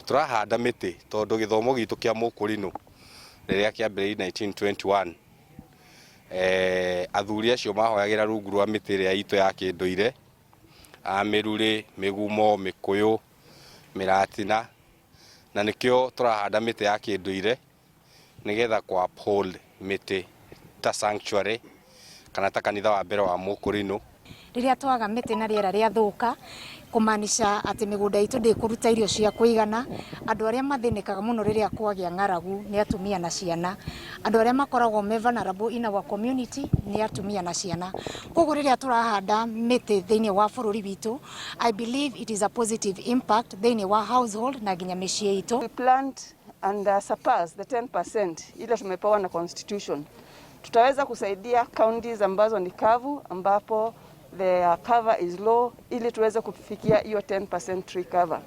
Turahanda miti tondu githomo gitu kia Mukurino riria kiambire 1921 athuri acio mahoyagira rungu rwa miti ria itu ya kinduire amiruri migumo mikuyu miratina na nikio turahanda miti ya kinduire nigetha kwa uphold miti ta sanctuary kana ta kanitha wa mbere wa Mukurino. Riria twaga miti na riera ria thuka kumanisha ati migunda itu ndikuruta irio cia kuigana. Andu aria mathinikaga muno riria kwagia ng'aragu ni atumia na ciana. Andu aria makoragwo me vulnerable in our community ni atumia na ciana. Koguo riria turahanda miti thiini wa bururi witu, I believe it is a positive impact thiini wa household na nginya micii itu. We plant and surpass the 10% ile tumepewa na constitution. Tutaweza kusaidia counties ambazo ni kavu ambapo the cover is low ili tuweze kufikia hiyo 10% tree cover.